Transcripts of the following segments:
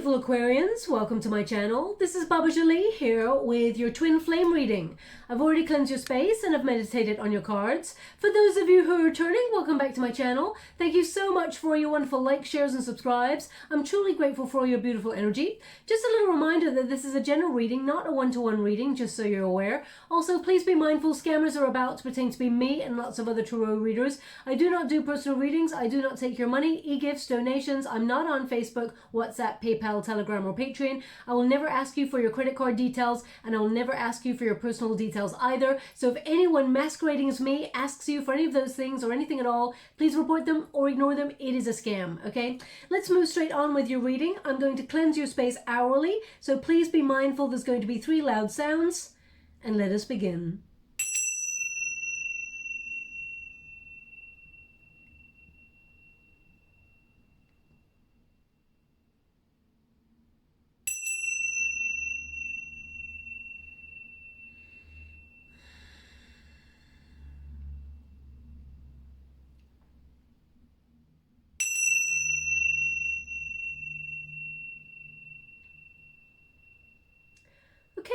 beautiful Aquarians, welcome to my channel. This is Baba Jolie here with your twin flame reading. I've already cleansed your space and I've meditated on your cards. For those of you who are returning, welcome back to my channel. Thank you so much for your wonderful likes, shares and subscribes. I'm truly grateful for your beautiful energy. Just a little reminder that this is a general reading, not a one-to-one reading, just so you're aware. Also, please be mindful scammers are about to pretend to be me and lots of other tarot readers. I do not do personal readings. I do not take your money, e-gifts, donations. I'm not on Facebook, WhatsApp, PayPal, Telegram or Patreon. I will never ask you for your credit card details and I will never ask you for your personal details either. So if anyone masquerading as me asks you for any of those things or anything at all, please report them or ignore them. It is a scam, okay? Let's move straight on with your reading. I'm going to cleanse your space hourly, so please be mindful there's going to be 3 loud sounds, and let us begin.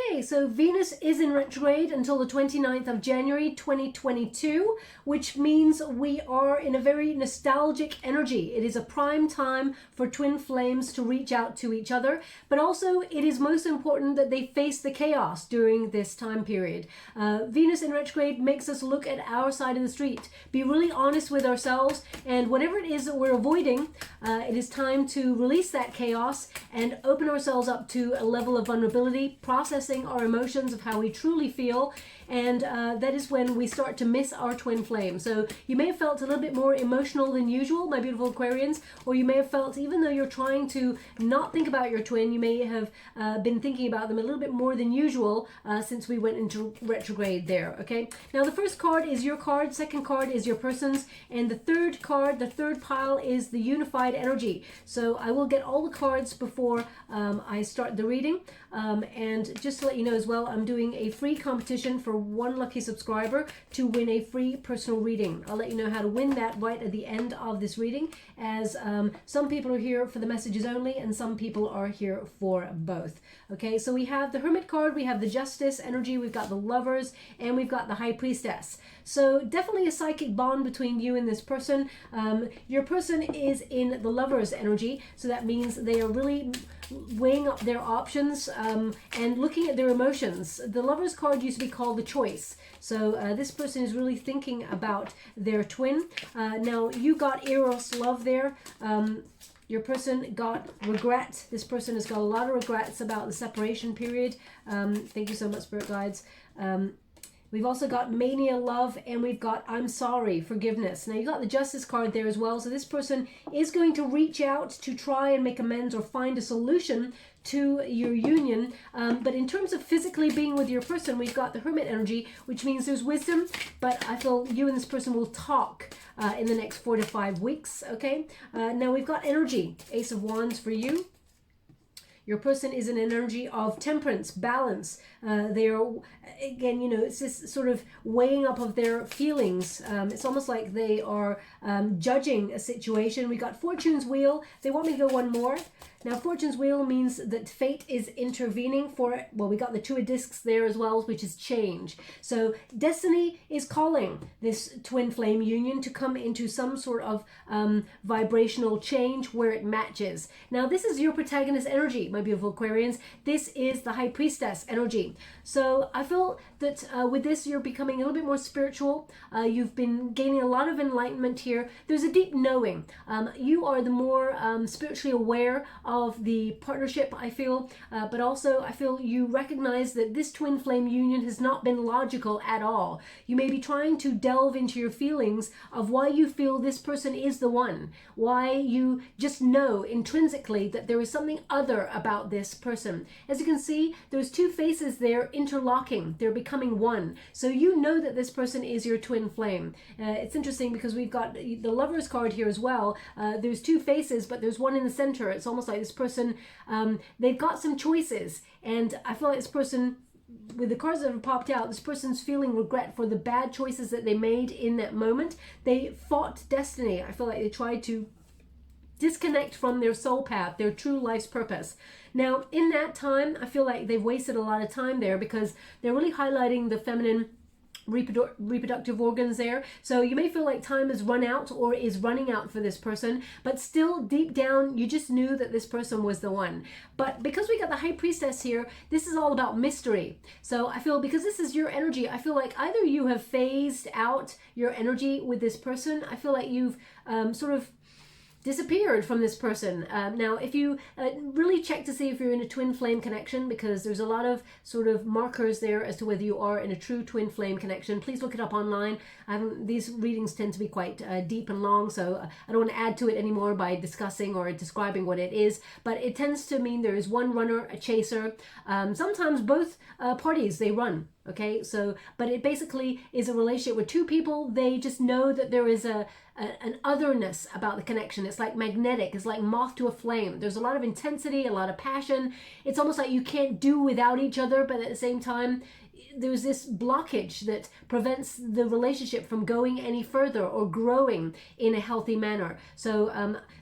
Okay, so Venus is in retrograde until the 29th of January 2022, which means we are in a very nostalgic energy. It is a prime time for twin flames to reach out to each other, but also it is most important that they face the chaos during this time period. Venus in retrograde makes us look at our side of the street, be really honest with ourselves, and whatever it is that we're avoiding, it is time to release that chaos and open ourselves up to a level of vulnerability, processing our emotions of how we truly feel, and that is when we start to miss our twin flame. So you may have felt a little bit more emotional than usual, my beautiful Aquarians, or you may have felt, even though you're trying to not think about your twin, you may have been thinking about them a little bit more than usual since we went into retrograde there, okay? Now the first card is your card, second card is your person's, and the third card, the third pile, is the unified energy. So I will get all the cards before I start the reading, and just to let you know as well, I'm doing a free competition for one lucky subscriber to win a free personal reading. I'll let you know how to win that right at the end of this reading, as some people are here for the messages only and some people are here for both. Okay, so we have the Hermit card, we have the Justice energy, we've got the Lovers, and we've got the High Priestess. So definitely a psychic bond between you and this person. Your person is in the Lovers energy, so that means they are really weighing up their options and looking at their emotions. The Lovers card used to be called the Choice. So this person is really thinking about their twin. Now you got Eros love there. Your person got regret. This person has got a lot of regrets about the separation period. Thank you so much, Spirit Guides. We've also got mania love, and we've got I'm sorry, forgiveness. Now you got the Justice card there as well. So this person is going to reach out to try and make amends or find a solution to your union. But in terms of physically being with your person, we've got the Hermit energy, which means there's wisdom, but I feel you and this person will talk in the next 4 to 5 weeks, okay? Now we've got energy, Ace of Wands for you. Your person is an energy of temperance, balance. They are, again, you know, it's this sort of weighing up of their feelings. It's almost like they are judging a situation. We got Fortune's Wheel. They want me to go one more. Now, Fortune's Wheel means that fate is intervening for, well, we got the Two of Discs there as well, which is change. So destiny is calling this twin flame union to come into some sort of vibrational change where it matches. Now, this is your protagonist energy, my beautiful Aquarians. This is the High Priestess energy. So I feel that with this, you're becoming a little bit more spiritual. You've been gaining a lot of enlightenment here. There's a deep knowing. You are the more spiritually aware of the partnership, I feel, but also I feel you recognize that this twin flame union has not been logical at all. You may be trying to delve into your feelings of why you feel this person is the one, why you just know intrinsically that there is something other about this person. As you can see, there's 2 faces there interlocking. They're becoming one. So you know that this person is your twin flame. It's interesting because we've got the Lovers card here as well. There's 2 faces, but there's one in the center. It's almost like this person, they've got some choices, and I feel like this person, with the cards that have popped out, this person's feeling regret for the bad choices that they made in that moment. They fought destiny. I feel like they tried to disconnect from their soul path, their true life's purpose. Now, in that time, I feel like they've wasted a lot of time there because they're really highlighting the feminine reproductive organs there. So you may feel like time has run out or is running out for this person, but still deep down you just knew that this person was the one. But because we got the High Priestess here, this is all about mystery. So I feel because this is your energy, I feel like either you have phased out your energy with this person. I feel like you've sort of disappeared from this person. Now, if you really check to see if you're in a twin flame connection, because there's a lot of sort of markers there as to whether you are in a true twin flame connection, please look it up online. These readings tend to be quite deep and long, so I don't want to add to it anymore by discussing or describing what it is, but it tends to mean there is one runner, a chaser. Sometimes both parties, they run. Okay, so, but it basically is a relationship where two people, they just know that there is an otherness about the connection. It's like magnetic, it's like moth to a flame. There's a lot of intensity, a lot of passion. It's almost like you can't do without each other, but at the same time, there's this blockage that prevents the relationship from going any further or growing in a healthy manner. So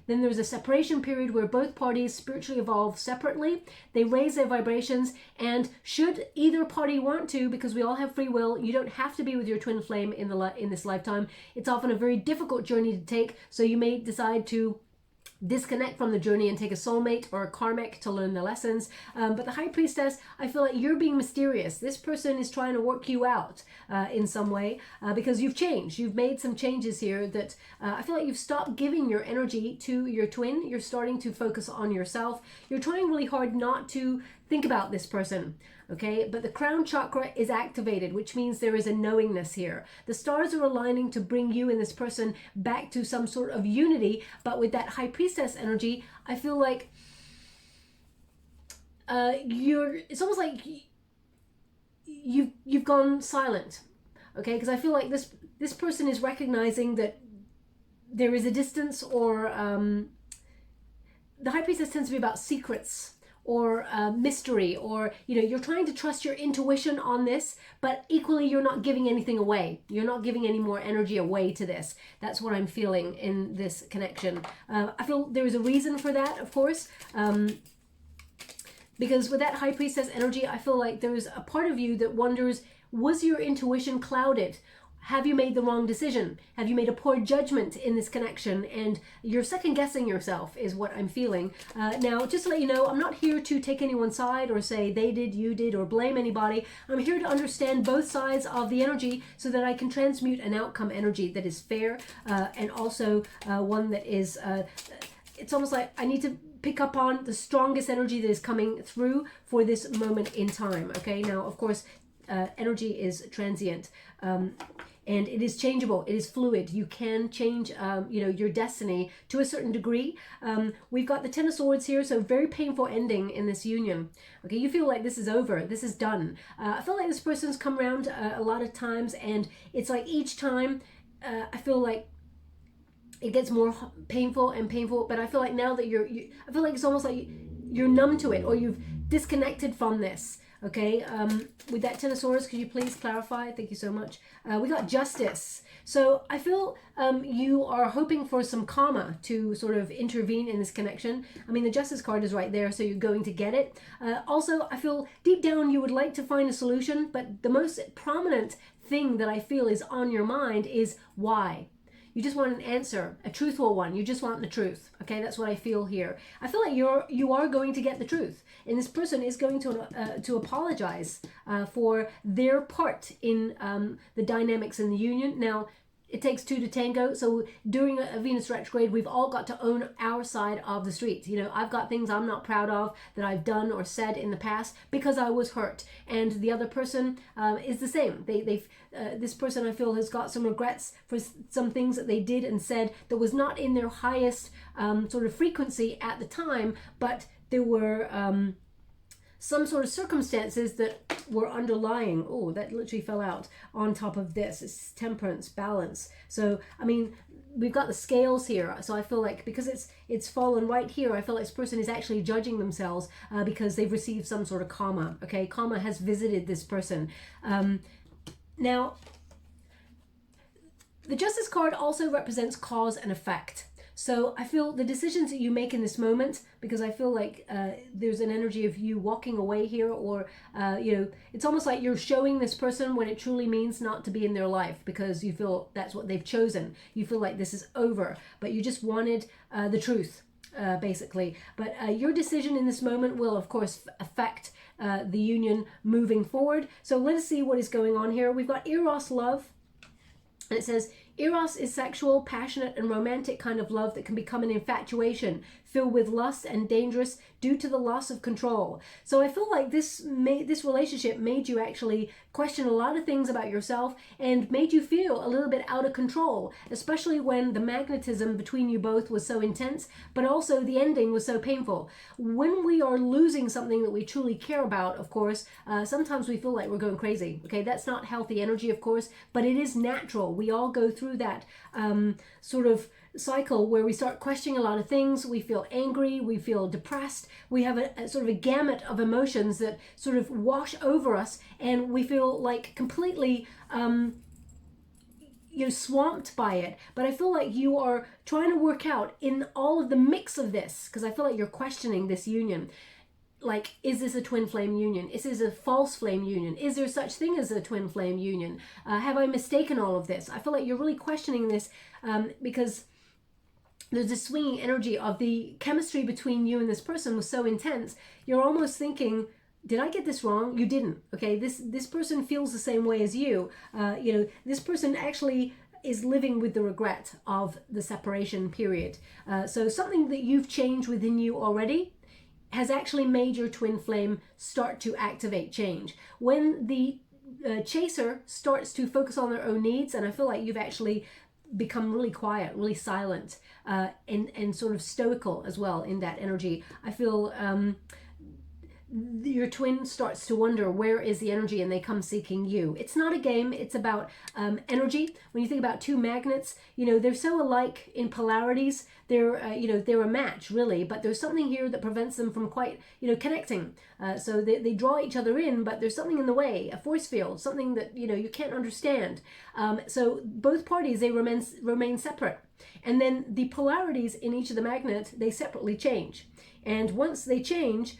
then there's a separation period where both parties spiritually evolve separately. They raise their vibrations, and should either party want to, because we all have free will, you don't have to be with your twin flame in this lifetime. It's often a very difficult journey to take, so you may decide to disconnect from the journey and take a soulmate or a karmic to learn the lessons. But the High Priestess, I feel like you're being mysterious. This person is trying to work you out in some way because you've changed. You've made some changes here that I feel like you've stopped giving your energy to your twin. You're starting to focus on yourself. You're trying really hard not to think about this person. Okay, but the crown chakra is activated, which means there is a knowingness here. The stars are aligning to bring you and this person back to some sort of unity, but with that High Priestess energy, I feel like it's almost like you've gone silent. Okay, because I feel like this person is recognizing that there is a distance, or the High Priestess tends to be about secrets or mystery, or you're trying to trust your intuition on this, but equally you're not giving anything away. You're not giving any more energy away to this. That's what I'm feeling in this connection. I feel there is a reason for that, of course, because with that High Priestess energy, I feel like there's a part of you that wonders, was your intuition clouded? Have you made the wrong decision? Have you made a poor judgment in this connection? And you're second guessing yourself is what I'm feeling. Now, just to let you know, I'm not here to take anyone's side or say they did, you did, or blame anybody. I'm here to understand both sides of the energy so that I can transmute an outcome energy that is fair and also one that is, it's almost like I need to pick up on the strongest energy that is coming through for this moment in time. Okay, now, of course, energy is transient. And it is changeable. It is fluid. You can change, your destiny to a certain degree. We've got the Ten of Swords here, so very painful ending in this union. Okay, you feel like this is over. This is done. I feel like this person's come around a lot of times, and it's like each time I feel like it gets more painful and painful. But I feel like now that I feel like it's almost like you're numb to it, or you've disconnected from this. Okay, with that Ten of Swords, could you please clarify? Thank you so much. We got Justice. So I feel you are hoping for some karma to sort of intervene in this connection. I mean, the Justice card is right there, so you're going to get it. Also, I feel deep down you would like to find a solution, but the most prominent thing that I feel is on your mind is why. You just want an answer, a truthful one. You just want the truth. Okay, that's what I feel here. I feel like you are going to get the truth, and this person is going to apologize for their part in the dynamics in the union. Now, it takes two to tango. So during a Venus retrograde, we've all got to own our side of the street. I've got things I'm not proud of that I've done or said in the past because I was hurt, and the other person is the same. This person, I feel, has got some regrets for some things that they did and said that was not in their highest sort of frequency at the time, but there were some sort of circumstances that were underlying. Oh, that literally fell out on top of this. It's temperance, balance. So, I mean, we've got the scales here. So I feel like because it's fallen right here, I feel like this person is actually judging themselves because they've received some sort of karma. Okay, karma has visited this person. Now, the Justice card also represents cause and effect. So I feel the decisions that you make in this moment, because I feel like there's an energy of you walking away here, or you know, it's almost like you're showing this person what it truly means not to be in their life, because you feel that's what they've chosen. You feel like this is over, but you just wanted the truth, basically. But your decision in this moment will, of course, affect the union moving forward. So let us see what is going on here. We've got Eros love, and it says, Eros is sexual, passionate, and romantic kind of love that can become an infatuation, filled with lust and dangerous due to the loss of control. So I feel like this relationship made you actually question a lot of things about yourself and made you feel a little bit out of control, especially when the magnetism between you both was so intense, but also the ending was so painful. When we are losing something that we truly care about, of course, sometimes we feel like we're going crazy. Okay, that's not healthy energy, of course, but it is natural. We all go through that sort of cycle where we start questioning a lot of things. We feel angry, we feel depressed, we have a sort of a gamut of emotions that sort of wash over us, and we feel like completely you're swamped by it. But I feel like you are trying to work out in all of the mix of this, because I feel like you're questioning this union. Like, is this a twin flame union? Is this a false flame union? Is there such thing as a twin flame union? Have I mistaken all of this? I feel like you're really questioning this because there's a swinging energy of the chemistry between you and this person was so intense. You're almost thinking, did I get this wrong? You didn't. Okay, this person feels the same way as you. You know, this person actually is living with the regret of the separation period. So something that you've changed within you already has actually made your twin flame start to activate change. When the chaser starts to focus on their own needs, and I feel like you've actually become really quiet, really silent, and sort of stoical as well in that energy. I feel your twin starts to wonder, where is the energy, and they come seeking you. It's not a game, it's about energy. When you think about two magnets, you know, they're so alike in polarities. They're you know, they're a match really, but there's something here that prevents them from quite, you know, connecting. So they draw each other in, but there's something in the way, a force field, something that, you know, you can't understand. So both parties, they remain separate, and then the polarities in each of the magnets, they separately change. And once they change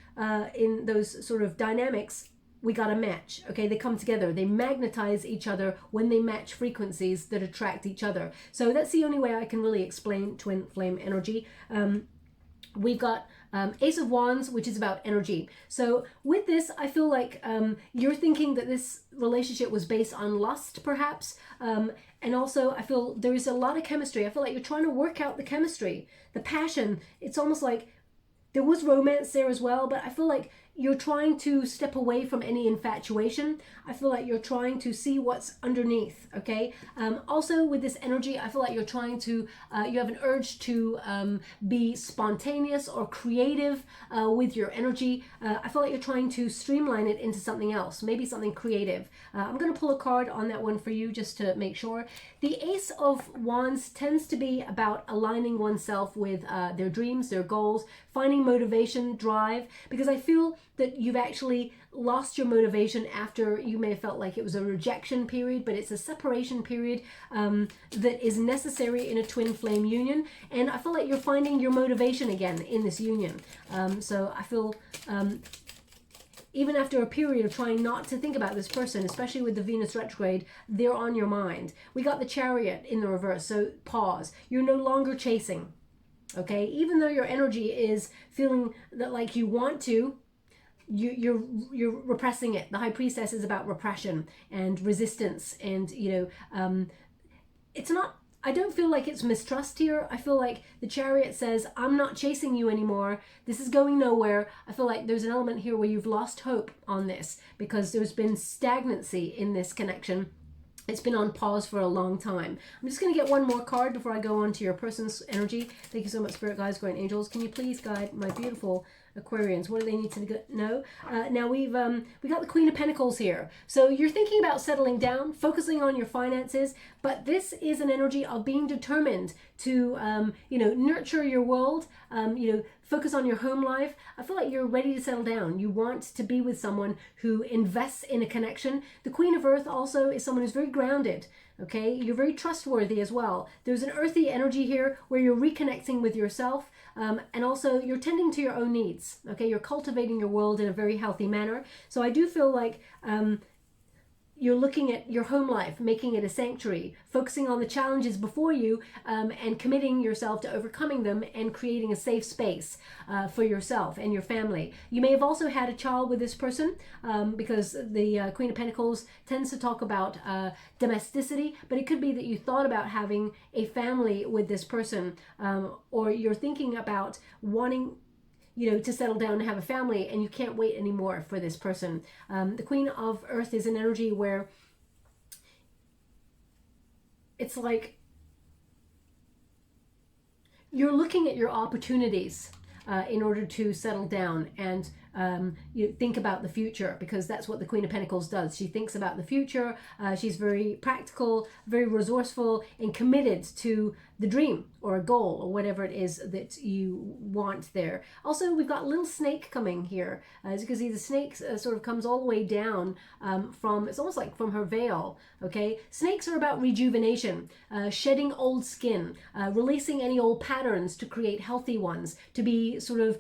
in those sort of dynamics, we got a match. Okay, they come together, they magnetize each other when they match frequencies that attract each other. So that's the only way I can really explain twin flame energy. We've got Ace of Wands, which is about energy. So with this, I feel like you're thinking that this relationship was based on lust, perhaps. And also, I feel there is a lot of chemistry. I feel like you're trying to work out the chemistry, the passion. It's almost like there was romance there as well, but I feel like you're trying to step away from any infatuation. I feel like you're trying to see what's underneath, okay? Also with this energy, I feel like you're trying to, you have an urge to be spontaneous or creative with your energy. I feel like you're trying to streamline it into something else, maybe something creative. I'm gonna pull a card on that one for you just to make sure. The Ace of Wands tends to be about aligning oneself with their dreams, their goals, finding motivation, drive, because I feel that you've actually lost your motivation after you may have felt like it was a rejection period, but it's a separation period that is necessary in a twin flame union. And I feel like you're finding your motivation again in this union. So I feel even after a period of trying not to think about this person, especially with the Venus retrograde, they're on your mind. We got the Chariot in the reverse, so pause. You're no longer chasing, okay? Even though your energy is feeling that like you want to, you're repressing it. The High Priestess is about repression and resistance, and you know, it's not, I don't feel like it's mistrust here. I feel like the Chariot says, I'm not chasing you anymore. This is going nowhere. I feel like there's an element here where you've lost hope on this because there's been stagnancy in this connection. It's been on pause for a long time. I'm just going to get one more card before I go on to your person's energy. Thank you so much, Spirit Guides, Guardian Angels. Can you please guide my beautiful Aquarians? What do they need to know? Now we got the Queen of Pentacles here. So you're thinking about settling down, focusing on your finances, but this is an energy of being determined to, you know, nurture your world, you know, focus on your home life. I feel like you're ready to settle down. You want to be with someone who invests in a connection. The Queen of Earth also is someone who's very grounded. Okay, you're very trustworthy as well. There's an earthy energy here where you're reconnecting with yourself, and also you're tending to your own needs. Okay, you're cultivating your world in a very healthy manner. So I do feel like you're looking at your home life, making it a sanctuary, focusing on the challenges before you, and committing yourself to overcoming them and creating a safe space for yourself and your family. You may have also had a child with this person, because the Queen of Pentacles tends to talk about domesticity, but it could be that you thought about having a family with this person, or you're thinking about wanting, you know, to settle down and have a family, and you can't wait anymore for this person. The Queen of Earth is an energy where it's like you're looking at your opportunities in order to settle down and you think about the future, because that's what the Queen of Pentacles does. She thinks about the future. She's very practical, very resourceful, and committed to the dream or a goal or whatever it is that you want there. Also, we've got a little snake coming here. As you can see, the snake sort of comes all the way down from, it's almost like from her veil. Okay, snakes are about rejuvenation, shedding old skin, releasing any old patterns to create healthy ones, to be sort of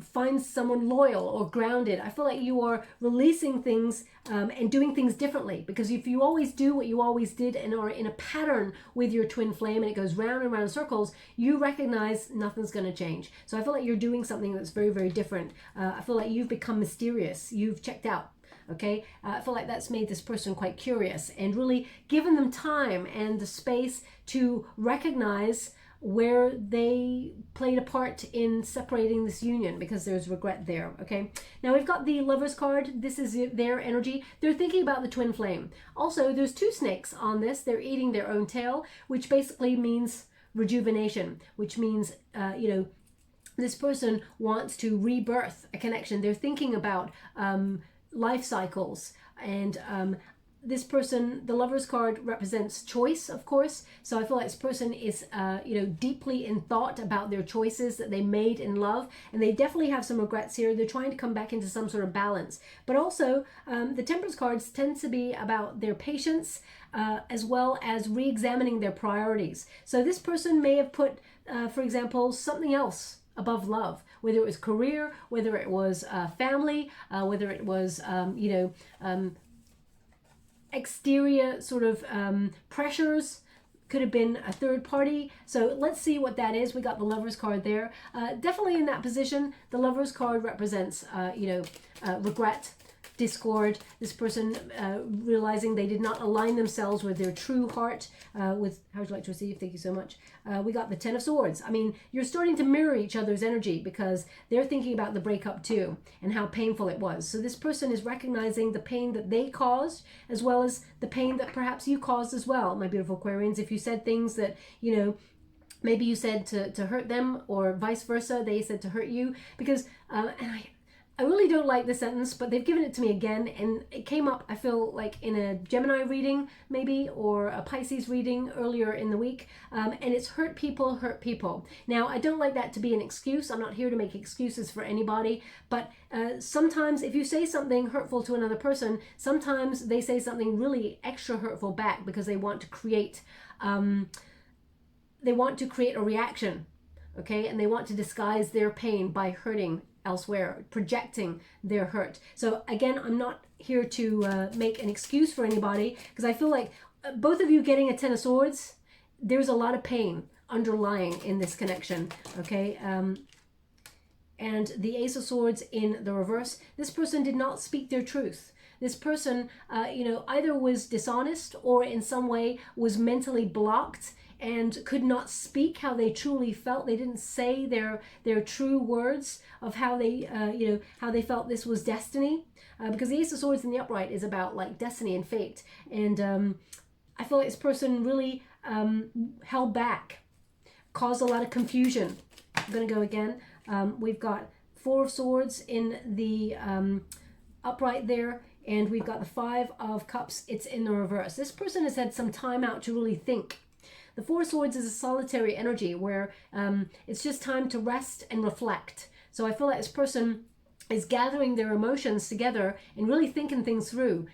find someone loyal or grounded. I feel like you are releasing things and doing things differently, because if you always do what you always did and are in a pattern with your twin flame and it goes round and round in circles, you recognize nothing's going to change. So I feel like you're doing something that's very, very different. I feel like you've become mysterious. You've checked out. Okay, I feel like that's made this person quite curious and really given them time and the space to recognize where they played a part in separating this union, because there's regret there. Okay, now we've got the Lovers card. This is their energy. They're thinking about the twin flame. Also, there's two snakes on this. They're eating their own tail, which basically means rejuvenation, which means you know, this person wants to rebirth a connection. They're thinking about life cycles, and this person, the Lovers card represents choice, of course. So I feel like this person is, you know, deeply in thought about their choices that they made in love, and they definitely have some regrets here. They're trying to come back into some sort of balance. But also, the Temperance cards tend to be about their patience, as well as re-examining their priorities. So this person may have put, for example, something else above love, whether it was career, whether it was family, whether it was, you know, exterior sort of pressures, could have been a third party. So let's see what that is. We got the Lovers card there. Definitely in that position. The Lovers card represents, you know, regret, discord, this person realizing they did not align themselves with their true heart, with how would you like to receive, thank you so much. We got the Ten of Swords. I mean, you're starting to mirror each other's energy, because they're thinking about the breakup too and how painful it was. So this person is recognizing the pain that they caused, as well as the pain that perhaps you caused as well, my beautiful Aquarians. If you said things that, you know, maybe you said to hurt them, or vice versa, they said to hurt you, because and I really don't like this sentence, but they've given it to me again, and it came up, I feel like, in a Gemini reading, maybe, or a Pisces reading earlier in the week, and it's hurt people hurt people. Now, I don't like that to be an excuse. I'm not here to make excuses for anybody, but sometimes if you say something hurtful to another person, sometimes they say something really extra hurtful back, because they want to create, a reaction, okay, and they want to disguise their pain by hurting elsewhere, projecting their hurt. So again, I'm not here to make an excuse for anybody, because I feel like both of you getting a Ten of Swords, there's a lot of pain underlying in this connection, okay? And the Ace of Swords in the reverse, this person did not speak their truth. This person, you know, either was dishonest or in some way was mentally blocked and could not speak how they truly felt. They didn't say their true words of how they, you know, how they felt this was destiny. Because the Ace of Swords in the upright is about like destiny and fate. And I feel like this person really held back, caused a lot of confusion. I'm going to go again. We've got Four of Swords in the upright there, and we've got the Five of Cups. It's in the reverse. This person has had some time out to really think. The Four of Swords is a solitary energy where it's just time to rest and reflect. So I feel like this person is gathering their emotions together and really thinking things through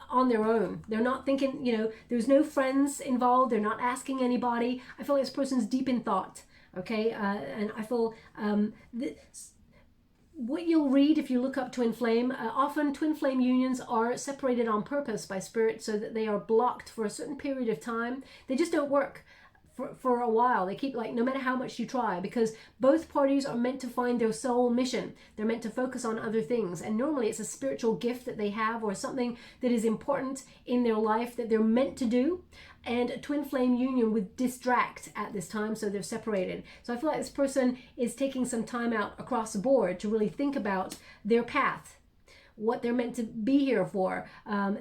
on their own. They're not thinking, you know, there's no friends involved. They're not asking anybody. I feel like this person's deep in thought. Okay, and I feel what you'll read if you look up twin flame, often twin flame unions are separated on purpose by spirit so that they are blocked for a certain period of time. They just don't work for a while. They keep, like, no matter how much you try, because both parties are meant to find their soul mission. They're meant to focus on other things, and normally it's a spiritual gift that they have or something that is important in their life that they're meant to do. And a twin flame union would distract at this time, so they're separated. So I feel like this person is taking some time out across the board to really think about their path, what they're meant to be here for,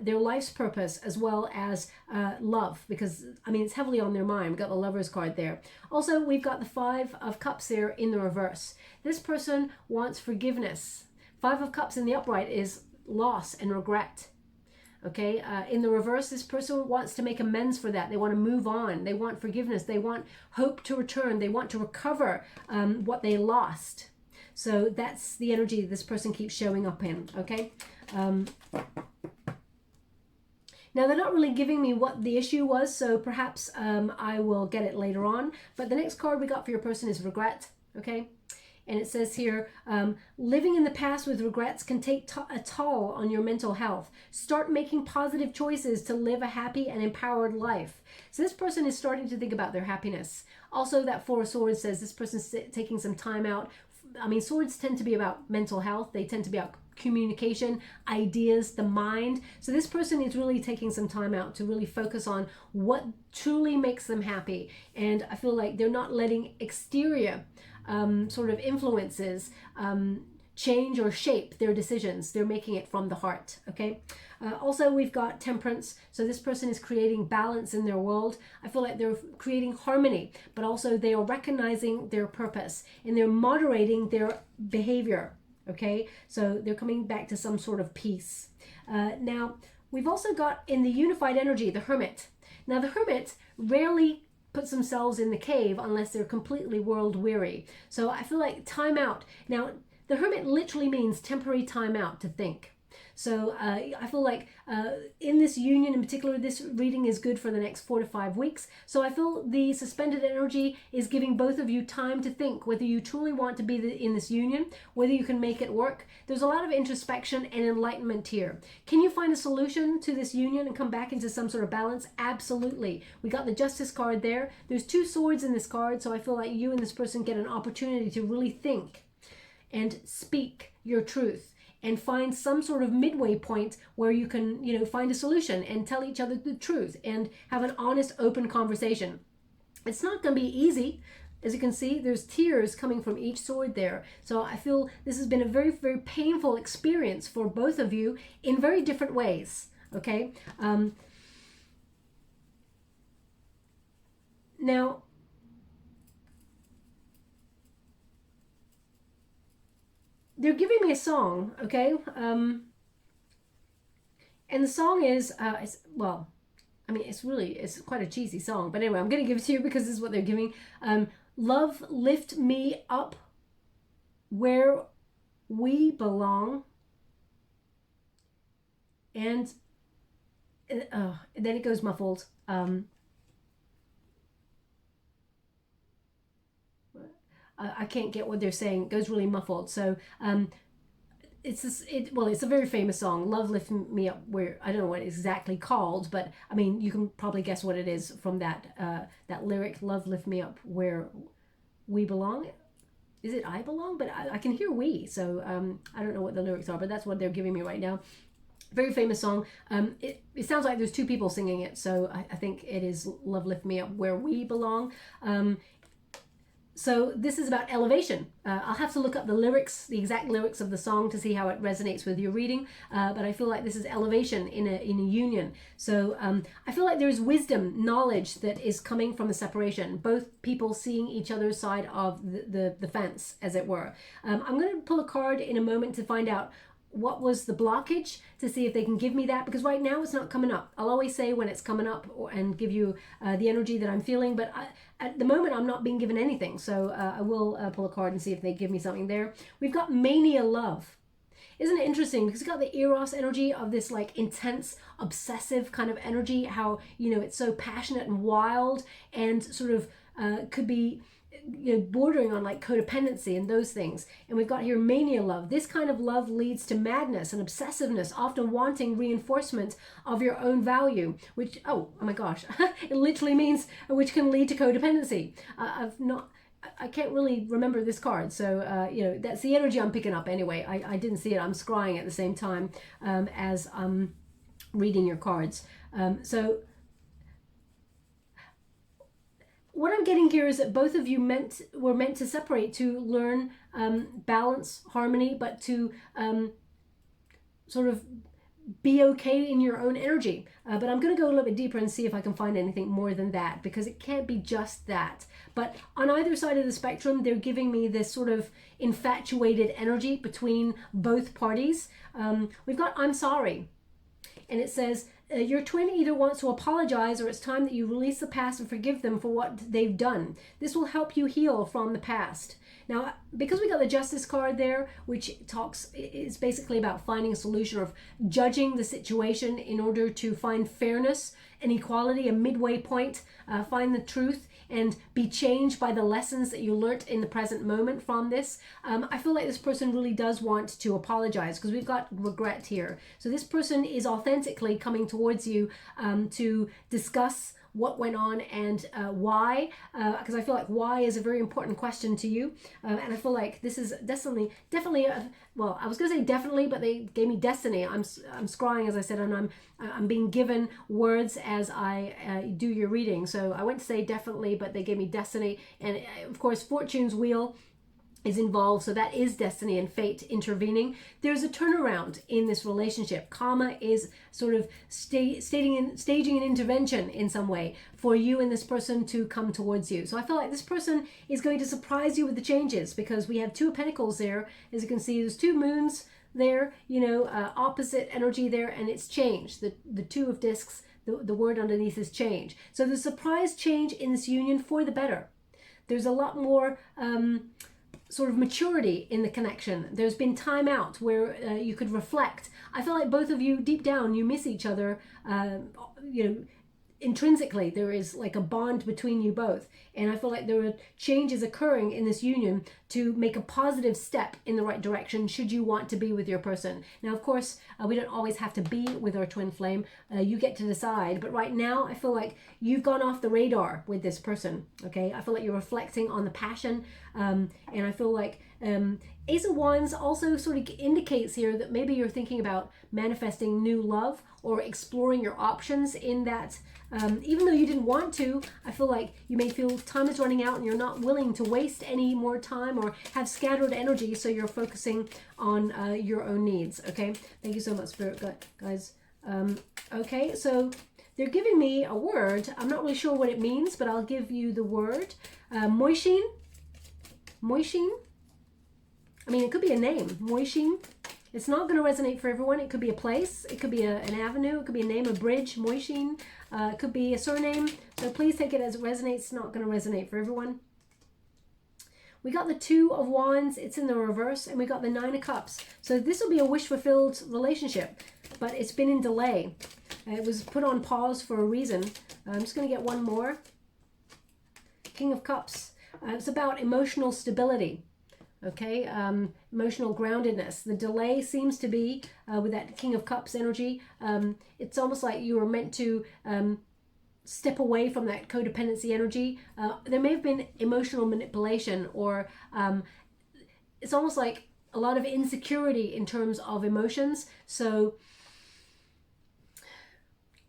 their life's purpose, as well as love, because I mean it's heavily on their mind. We've got the Lovers card there. Also, we've got the Five of Cups there in the reverse. This person wants forgiveness. Five of Cups in the upright is loss and regret. Okay, in the reverse, this person wants to make amends for that. They want to move on. They want forgiveness. They want hope to return. They want to recover what they lost. So that's the energy this person keeps showing up in. Okay. Now, they're not really giving me what the issue was, so perhaps I will get it later on. But the next card we got for your person is regret. Okay. And it says here, living in the past with regrets can take a toll on your mental health. Start making positive choices to live a happy and empowered life. So this person is starting to think about their happiness. Also, that Four of Swords says this person's taking some time out. I mean, swords tend to be about mental health. They tend to be about communication, ideas, the mind. So this person is really taking some time out to really focus on what truly makes them happy. And I feel like they're not letting exterior sort of influences change or shape their decisions. They're making it from the heart. Okay. Also, we've got Temperance. So this person is creating balance in their world. I feel like they're creating harmony, but also they are recognizing their purpose and they're moderating their behavior. Okay. So they're coming back to some sort of peace. Now, we've also got in the unified energy, the Hermit. Now, the Hermit rarely puts themselves in the cave unless they're completely world weary. So I feel like time out. Now, the Hermit literally means temporary time out to think. So I feel like in this union in particular, this reading is good for the next 4 to 5 weeks. So I feel the suspended energy is giving both of you time to think whether you truly want to be in this union, whether you can make it work. There's a lot of introspection and enlightenment here. Can you find a solution to this union and come back into some sort of balance? Absolutely. We got the Justice card there. There's 2 swords in this card, so I feel like you and this person get an opportunity to really think and speak your truth and find some sort of midway point where you can, you know, find a solution and tell each other the truth and have an honest, open conversation. It's not going to be easy. As you can see, there's tears coming from each sword there. So I feel this has been a very, very painful experience for both of you in very different ways. Okay. Now, they're giving me a song, okay? And the song is, well, I mean, it's quite a cheesy song, but anyway, I'm going to give it to you because this is what they're giving. Love, lift me up where we belong. And then it goes muffled. I can't get what they're saying. It goes really muffled. So it's a very famous song, Love Lift Me Up Where, I don't know what it's exactly called, but I mean, you can probably guess what it is from that lyric, Love Lift Me Up Where We Belong. Is it I belong? But I can hear we, so I don't know what the lyrics are, but that's what they're giving me right now. Very famous song. It sounds like there's 2 people singing it, so I think it is Love Lift Me Up Where We Belong. So this is about elevation. I'll have to look up the lyrics, the exact lyrics of the song to see how it resonates with your reading. But I feel like this is elevation in a union. So I feel like there's wisdom, knowledge that is coming from the separation. Both people seeing each other's side of the fence, as it were. I'm going to pull a card in a moment to find out what was the blockage, to see if they can give me that, because right now it's not coming up. I'll always say when it's coming up and give you the energy that I'm feeling, but at the moment I'm not being given anything. So I will pull a card and see if they give me something there. We've got Mania Love. Isn't it interesting? Because it's got the Eros energy of this like intense, obsessive kind of energy, how, you know, it's so passionate and wild, and sort of could be, you know, bordering on like codependency and those things. And we've got here Mania Love. This kind of love leads to madness and obsessiveness, often wanting reinforcement of your own value, which, oh my gosh, it literally means which can lead to codependency. I can't really remember this card, so you know, that's the energy I'm picking up anyway. I didn't see it. I'm scrying at the same time as I'm reading your cards. So what I'm getting here is that both of you were meant to separate, to learn balance, harmony, but to sort of be okay in your own energy. But I'm going to go a little bit deeper and see if I can find anything more than that, because it can't be just that. But on either side of the spectrum, they're giving me this sort of infatuated energy between both parties. We've got I'm sorry. And it says, your twin either wants to apologize, or it's time that you release the past and forgive them for what they've done. This will help you heal from the past. Now, because we got the Justice card there, which is basically about finding a solution, of judging the situation in order to find fairness and equality, a midway point, find the truth, and be changed by the lessons that you learnt in the present moment from this. I feel like this person really does want to apologize, because we've got regret here. So this person is authentically coming towards you to discuss what went on and why, because I feel like why is a very important question to you, and I feel like this is definitely well, I was gonna say definitely, but they gave me destiny. I'm scrying, as I said, and I'm being given words as I do your reading. So I went to say definitely, but they gave me destiny, and of course Fortune's wheel is involved, so that is destiny and fate intervening. There's a turnaround in this relationship. Karma is sort of staging an intervention in some way for you and this person to come towards you. So I feel like this person is going to surprise you with the changes, because we have Two of Pentacles there. As you can see, there's two moons there, you know, opposite energy there, and it's changed. The Two of Discs, the word underneath is change. So the surprise change in this union for the better. There's a lot more sort of maturity in the connection. There's been time out where you could reflect. I feel like both of you, deep down, you miss each other, you know, intrinsically. There is like a bond between you both, and I feel like there are changes occurring in this union to make a positive step in the right direction, should you want to be with your person. Now, of course, we don't always have to be with our twin flame. You get to decide, but right now I feel like you've gone off the radar with this person. Okay, I feel like you're reflecting on the passion, and I feel like Ace of Wands also sort of indicates here that maybe you're thinking about manifesting new love, or exploring your options in that. Even though you didn't want to, I feel like you may feel time is running out and you're not willing to waste any more time, or have scattered energy, so you're focusing on your own needs. Okay, thank you so much, Spirit guys. Okay, so they're giving me a word. I'm not really sure what it means, but I'll give you the word. Moishin. I mean, it could be a name, Moishin. It's not going to resonate for everyone. It could be a place. It could be an avenue. It could be a name, a bridge, Moishin. It could be a surname. So please take it as it resonates. It's not going to resonate for everyone. We got the Two of Wands. It's in the reverse. And we got the Nine of Cups. So this will be a wish-fulfilled relationship, but it's been in delay. It was put on pause for a reason. I'm just going to get one more. King of Cups. It's about emotional stability. Okay, emotional groundedness. The delay seems to be with that King of Cups energy. It's almost like you were meant to step away from that codependency energy. There may have been emotional manipulation, or it's almost like a lot of insecurity in terms of emotions. So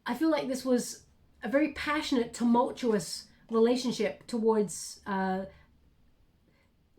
I feel like this was a very passionate, tumultuous relationship towards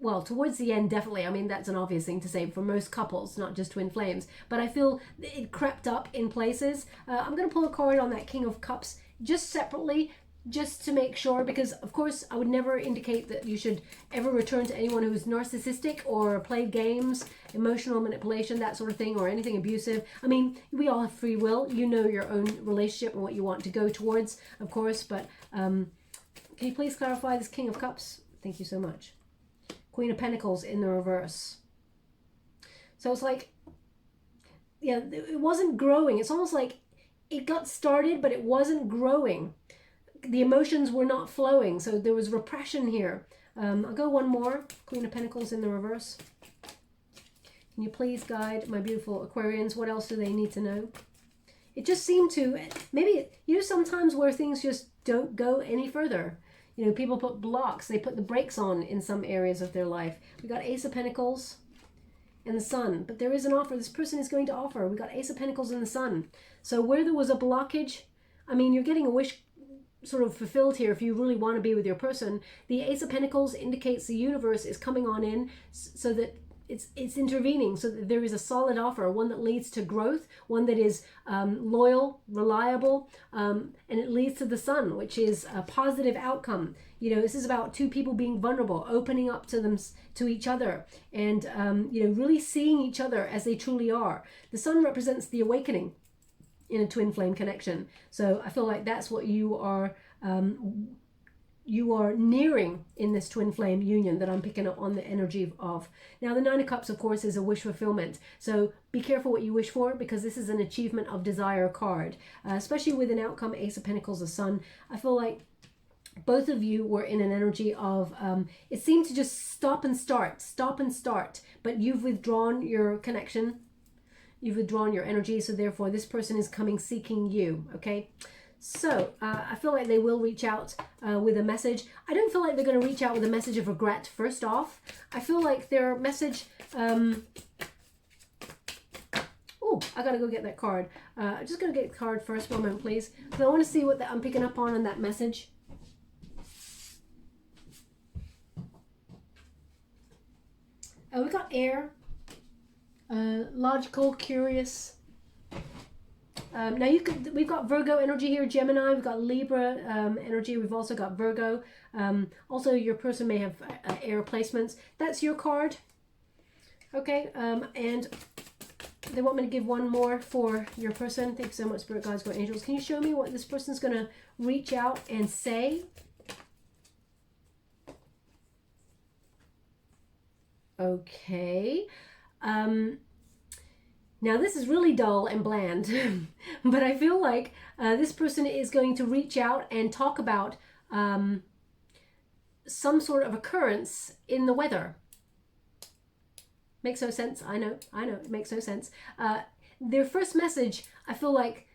well, towards the end, definitely. I mean, that's an obvious thing to say for most couples, not just twin flames. But I feel it crept up in places. I'm going to pull a card on that King of Cups just separately. just to make sure, because of course I would never indicate that you should ever return to anyone who's narcissistic or played games, emotional manipulation, that sort of thing, or anything abusive. I mean, we all have free will. You know your own relationship and what you want to go towards, of course, but can you please clarify this King of Cups? Thank you so much. Queen of Pentacles in the reverse. So it's like, yeah, it wasn't growing. It's almost like it got started, but it wasn't growing. The emotions were not flowing, so there was repression here. I'll go one more. Queen of Pentacles in the reverse. Can you please guide my beautiful Aquarians? What else do they need to know? It just seemed to, maybe, you know, sometimes where things just don't go any further. You know, people put blocks, they put the brakes on in some areas of their life. We got Ace of Pentacles and the Sun, but there is an offer. This person is going to offer. We got Ace of Pentacles and the Sun. So where there was a blockage, I mean, you're getting a wish sort of fulfilled here if you really want to be with your person. The Ace of Pentacles indicates the universe is coming on in so that it's intervening, so that there is a solid offer, one that leads to growth, one that is loyal, reliable, and it leads to the Sun, which is a positive outcome. You know, this is about two people being vulnerable, opening up to them, to each other, and you know, really seeing each other as they truly are. The Sun represents the awakening in a twin flame connection. So I feel like that's what you are nearing in this twin flame union that I'm picking up on the energy of. Now the Nine of Cups, of course, is a wish fulfillment. So be careful what you wish for, because this is an achievement of desire card, especially with an outcome Ace of Pentacles, the Sun. I feel like both of you were in an energy of, it seemed to just stop and start, but you've withdrawn your connection. You've withdrawn your energy, so therefore this person is coming seeking you, okay? So I feel like they will reach out with a message. I don't feel like they're going to reach out with a message of regret first off. I feel like their message... oh, I got to go get that card. I'm just going to get the card first. One moment, please. So I want to see what I'm picking up on in that message. We got air. Logical, curious. Now we've got Virgo energy here, Gemini, we've got Libra energy, we've also got Virgo. Also your person may have air placements. That's your card. Okay, and they want me to give one more for your person. Thank you so much, Spirit Guides, Guardian Angels. Can you show me what this person's going to reach out and say? Okay. Now this is really dull and bland, but I feel like this person is going to reach out and talk about some sort of occurrence in the weather. Makes no sense. I know, it makes no sense. Their first message, I feel like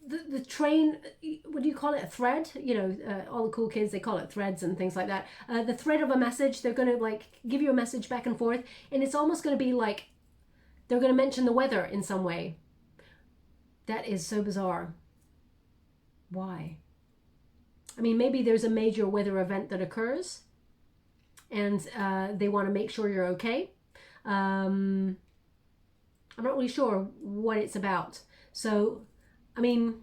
the train, what do you call it, a thread? You know, all the cool kids, they call it threads and things like that. The thread of a message, they're going to like give you a message back and forth, and it's almost going to be like they're going to mention the weather in some way. That is so bizarre. Why? I mean, maybe there's a major weather event that occurs and they want to make sure you're okay. I'm not really sure what it's about. So, I mean,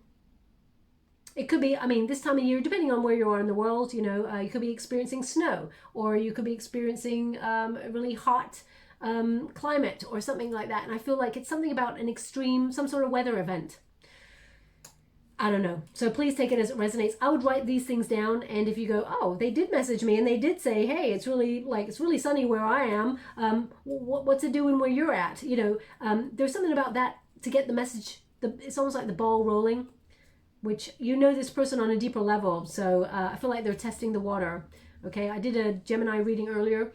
it could be, I mean, this time of year, depending on where you are in the world, you know, you could be experiencing snow, or you could be experiencing a really hot climate or something like that. And I feel like it's something about an extreme, some sort of weather event. I don't know. So please take it as it resonates. I would write these things down, and if you go, oh, they did message me and they did say, hey, it's really sunny where I am. What's it doing where you're at? You know, there's something about that to get the message. It's almost like the ball rolling, which you know this person on a deeper level. So I feel like they're testing the water. Okay, I did a Gemini reading earlier,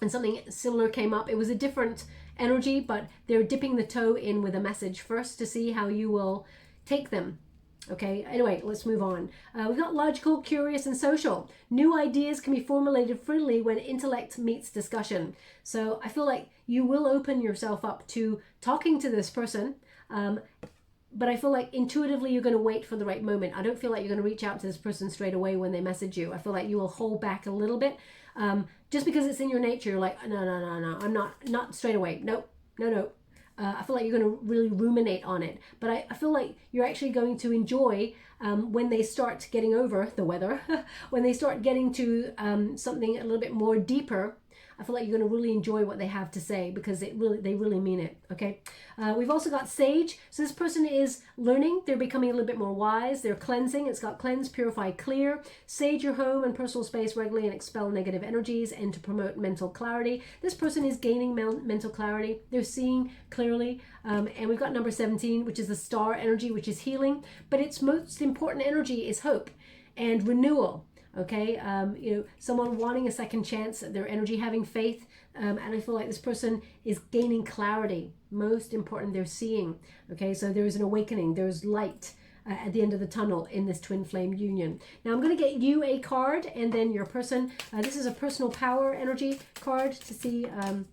and something similar came up. It was a different energy, but they're dipping the toe in with a message first to see how you will take them. Okay, anyway, let's move on. We've got logical, curious, and social. New ideas can be formulated freely when intellect meets discussion. So I feel like you will open yourself up to talking to this person, but I feel like intuitively you're going to wait for the right moment. I don't feel like you're going to reach out to this person straight away when they message you. I feel like you will hold back a little bit. Just because it's in your nature, you're like, no, I'm not straight away. Nope, no. I feel like you're going to really ruminate on it. But I feel like you're actually going to enjoy when they start getting over the weather, when they start getting to something a little bit more deeper. I feel like you're going to really enjoy what they have to say, because they really mean it. Okay. We've also got sage. So this person is learning. They're becoming a little bit more wise. They're cleansing. It's got cleanse, purify, clear. Sage your home and personal space regularly and expel negative energies, and to promote mental clarity. This person is gaining mental clarity. They're seeing clearly. And we've got number 17, which is the star energy, which is healing. But its most important energy is hope and renewal. Okay, you know, someone wanting a second chance, their energy, having faith, and I feel like this person is gaining clarity. Most important, they're seeing. Okay, so there is an awakening, there's light at the end of the tunnel in this twin flame union. Now I'm going to get you a card, and then your person. This is a personal power energy card to see. And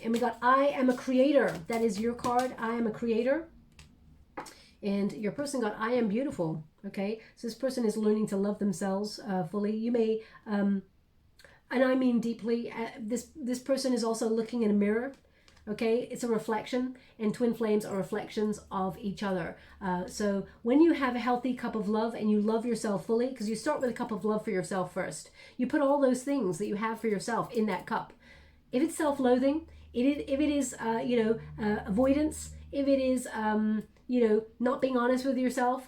we got I am a creator. That is your card. I am a creator. And your person got I am beautiful. Okay, so this person is learning to love themselves fully. You may, and I mean deeply, this person is also looking in a mirror. Okay, it's a reflection, and twin flames are reflections of each other. So when you have a healthy cup of love and you love yourself fully, because you start with a cup of love for yourself first, you put all those things that you have for yourself in that cup. If it's self-loathing, if it is avoidance, if it is you know, not being honest with yourself,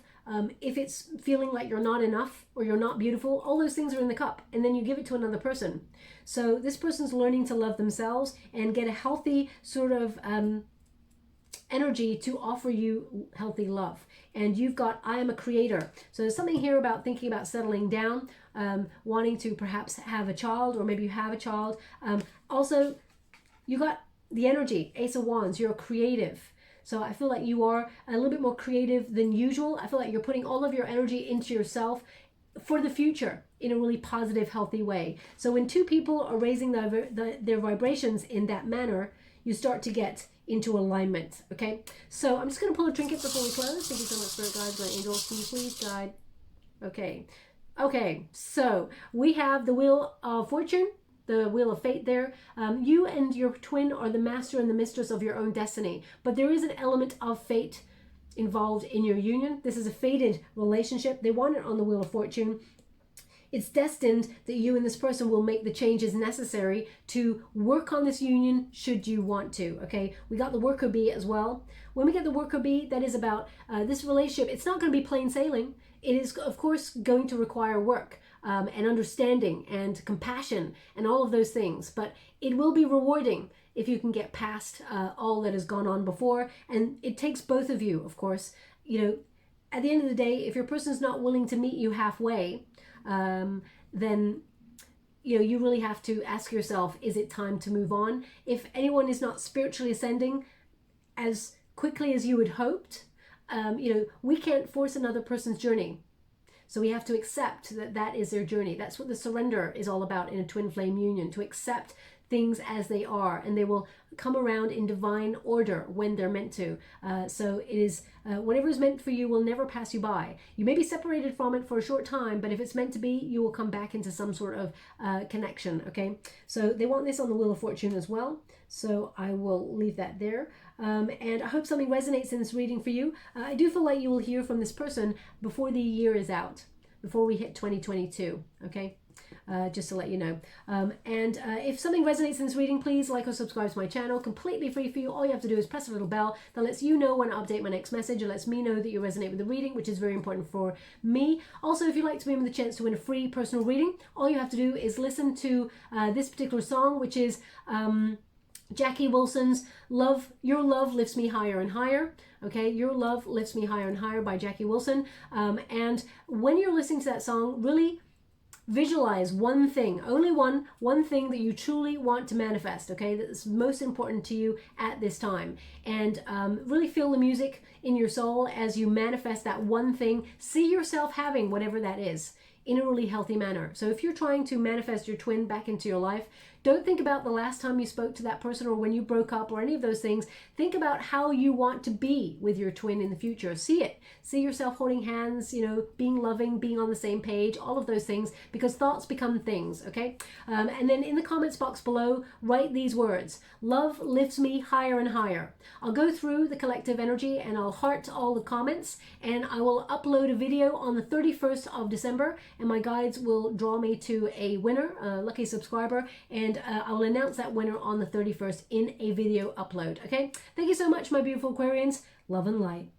if it's feeling like you're not enough or you're not beautiful, all those things are in the cup, and then you give it to another person. So this person's learning to love themselves and get a healthy sort of energy to offer you healthy love. And you've got I am a creator. So there's something here about thinking about settling down, wanting to perhaps have a child, or maybe you have a child. Also, you got the energy, Ace of Wands, you're creative. So I feel like you are a little bit more creative than usual. I feel like you're putting all of your energy into yourself for the future in a really positive, healthy way. So when two people are raising their vibrations in that manner, you start to get into alignment. Okay, so I'm just going to pull a trinket before we close. Thank you so much, Spirit Guides, my angels. Can you please guide? Okay, so we have the Wheel of Fortune, the Wheel of Fate there. You and your twin are the master and the mistress of your own destiny, but there is an element of fate involved in your union. This is a fated relationship. They want it on the Wheel of Fortune. It's destined that you and this person will make the changes necessary to work on this union should you want to. Okay, we got the Worker Bee as well. When we get the Worker Bee, that is about this relationship. It's not going to be plain sailing. It is, of course, going to require work. And understanding and compassion and all of those things, but it will be rewarding if you can get past all that has gone on before. And it takes both of you, of course. You know, at the end of the day, if your person's not willing to meet you halfway, then you know, you really have to ask yourself, is it time to move on? If anyone is not spiritually ascending as quickly as you had hoped, you know, we can't force another person's journey. So we have to accept that that is their journey. That's what the surrender is all about in a twin flame union, to accept things as they are, and they will come around in divine order when they're meant to. So it is, whatever is meant for you will never pass you by. You may be separated from it for a short time, but if it's meant to be, you will come back into some sort of connection, okay? So they want this on the Wheel of Fortune as well. So I will leave that there. And I hope something resonates in this reading for you. I do feel like you will hear from this person before the year is out, before we hit 2022, okay? Just to let you know. If something resonates in this reading, please like or subscribe to my channel. Completely free for you. All you have to do is press a little bell that lets you know when I update my next message. It lets me know that you resonate with the reading, which is very important for me. Also, if you'd like to be in with the chance to win a free personal reading, all you have to do is listen to this particular song, which is Jackie Wilson's Your Love Lifts Me Higher and Higher. Okay, Your Love Lifts Me Higher and Higher by Jackie Wilson. And when you're listening to that song, really visualize one thing, only one thing that you truly want to manifest, okay, that's most important to you at this time. And really feel the music in your soul as you manifest that one thing. See yourself having whatever that is in a really healthy manner. So if you're trying to manifest your twin back into your life, Don't think about the last time you spoke to that person or when you broke up or any of those things. Think about how you want to be with your twin in the future. See it. See yourself holding hands, you know, being loving, being on the same page, all of those things, because thoughts become things, okay? And then in the comments box below, write these words: love lifts me higher and higher. I'll go through the collective energy and I'll heart all the comments, and I will upload a video on the 31st of December, and my guides will draw me to a winner, a lucky subscriber, and I will announce that winner on the 31st in a video upload, okay? Thank you so much, my beautiful Aquarians. Love and light.